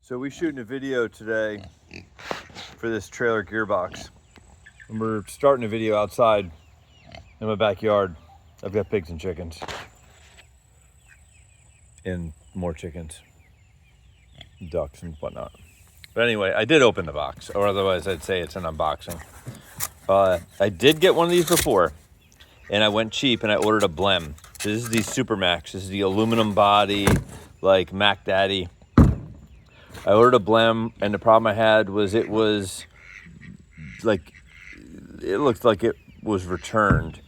So we're shooting a video today for this trailer gearbox. And we're starting a video outside in my backyard. I've got pigs and chickens. And more chickens. Ducks and whatnot. But anyway, I did open the box, or otherwise I'd say it's an unboxing. I did get one of these before, and I went cheap and I ordered a blem. This is the Super Max. This is the aluminum body, like Mac Daddy. I ordered a blem, and the problem I had was it looked like it was returned.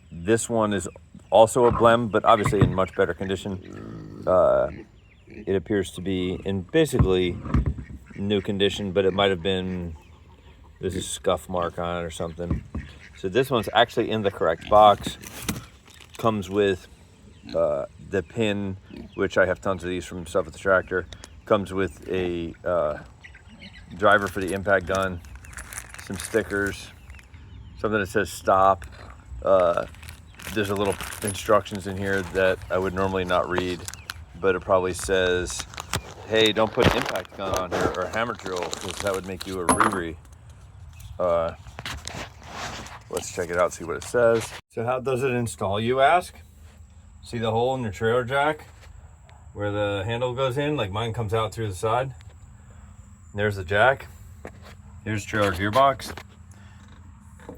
This one is also a blem, but obviously in much better condition. It appears to be in basically new condition, but it might have been, there's a scuff mark on it or something. So this one's actually in the correct box. Comes with the pin, which I have tons of these from stuff at the tractor. Comes with a driver for the impact gun, some stickers, something that says stop. There's a little instructions in here that I would normally not read, but it probably says, hey, don't put impact gun on here or hammer drill, because that would make you a Riri. Let's check it out, see what it says. So how does it install, you ask? See the hole in your trailer jack where the handle goes in? Like mine comes out through the side. There's the jack. Here's trailer gearbox.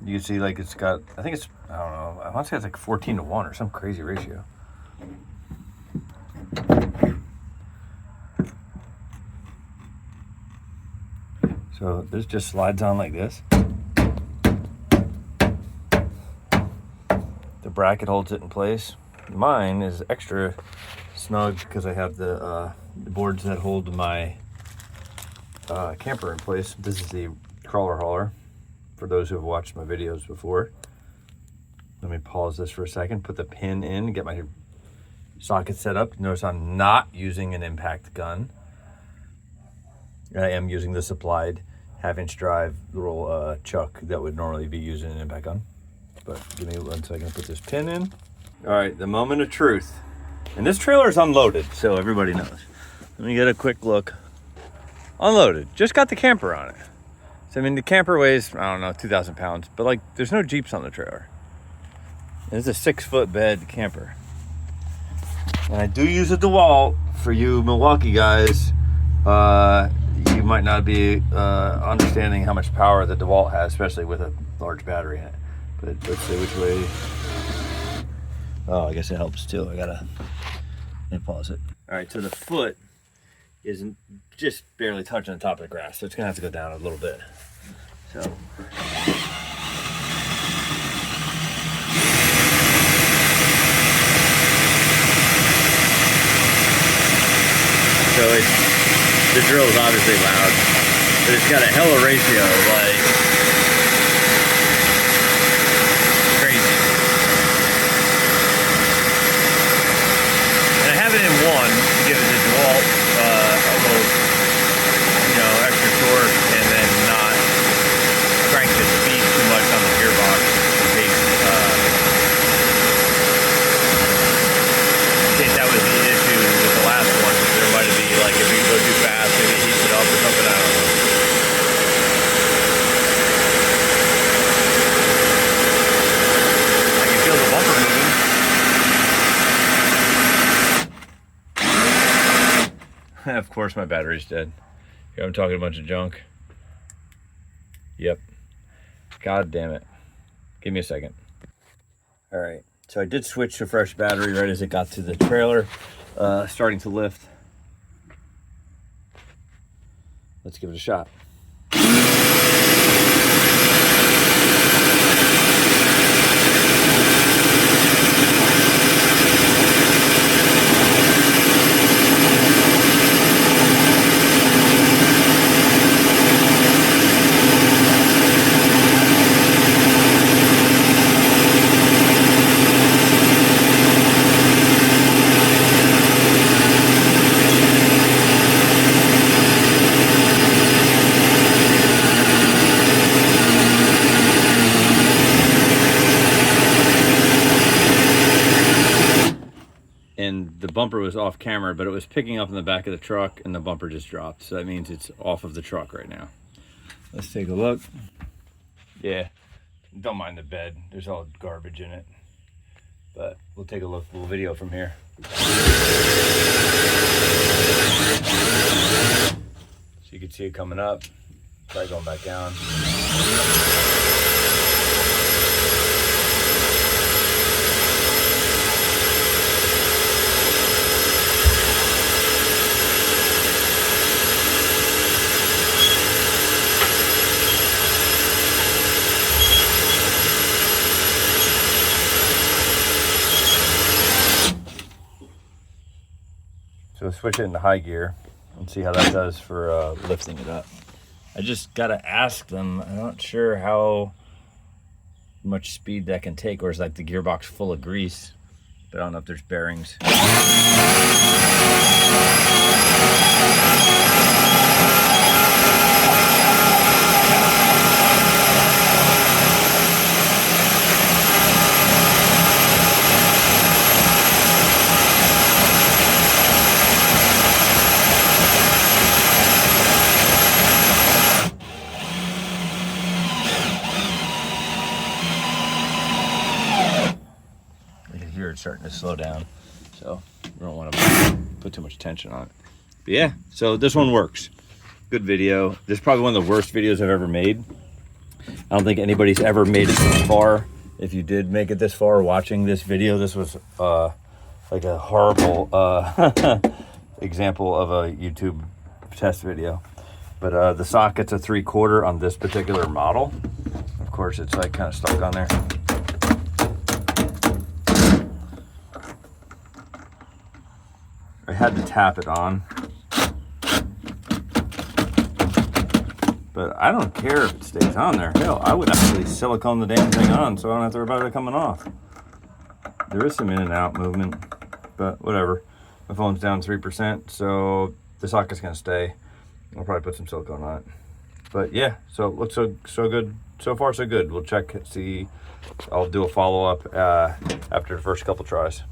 You can see like it's got, I think it's, I don't know, I want to say it's like 14:1 or some crazy ratio. So this just slides on like this. The bracket holds it in place. Mine is extra snug because I have the boards that hold my camper in place. This is the crawler hauler for those who have watched my videos before. Let me pause this for a second, put the pin in, get my socket set up. Notice I'm not using an impact gun. I am using the supplied 1/2-inch drive little chuck that would normally be using an impact gun. But give me 1 second to put this pin in. All right, the moment of truth. And this trailer is unloaded, so everybody knows. Let me get a quick look. Unloaded, just got the camper on it. So I mean, the camper weighs, I don't know, 2,000 pounds, but like there's no Jeeps on the trailer. It's a 6-foot bed camper. And I do use a DeWalt. For you Milwaukee guys, you might not be understanding how much power the DeWalt has, especially with a large battery in it. But let's see which way. Oh, I guess it helps too. Let me pause it. All right, so the foot is just barely touching the top of the grass, so it's gonna have to go down a little bit. So. The drill is obviously loud, but it's got a hella ratio, like crazy. And I have it in one to give it the DeWalt a little, extra torque, and then not crank the speed too much on the gearbox in case that was the issue with the last one. There might be like if you go too fast, maybe it heats it up or something. I don't know. I can feel the bumper moving. Of course, my battery's dead. Here I'm talking a bunch of junk. Yep. God damn it. Give me a second. All right. So I did switch to fresh battery right as it got to the trailer, starting to lift. Let's give it a shot. bumper was off camera, but it was picking up in the back of the truck and the bumper just dropped. So that means it's off of the truck right now. Let's take a look. Yeah, don't mind the bed. There's all garbage in it. But we'll take a look, little video from here. So you can see it coming up, probably going back down. So switch it into high gear and see how that does for lifting it up. I just gotta ask them. I'm not sure how much speed that can take, or is like the gearbox full of grease, but I don't know if there's bearings. Here it's starting to slow down, so we don't want to put too much tension on it. But yeah, so this one works. Good video. This is probably one of the worst videos I've ever made. I don't think anybody's ever made it this far. If you did make it this far watching this video, this was like a horrible example of a YouTube test video. But the socket's a 3/4 on this particular model. Of course, it's like kind of stuck on there. I had to tap it on, but I don't care if it stays on there. Hell, I would actually silicone the damn thing on so I don't have to worry about it coming off. There is some in and out movement, but whatever. My phone's down 3%, so the socket's gonna stay. I'll probably put some silicone on it. But yeah, so it looks so good. So far, so good. We'll check, see. I'll do a follow-up after the first couple tries.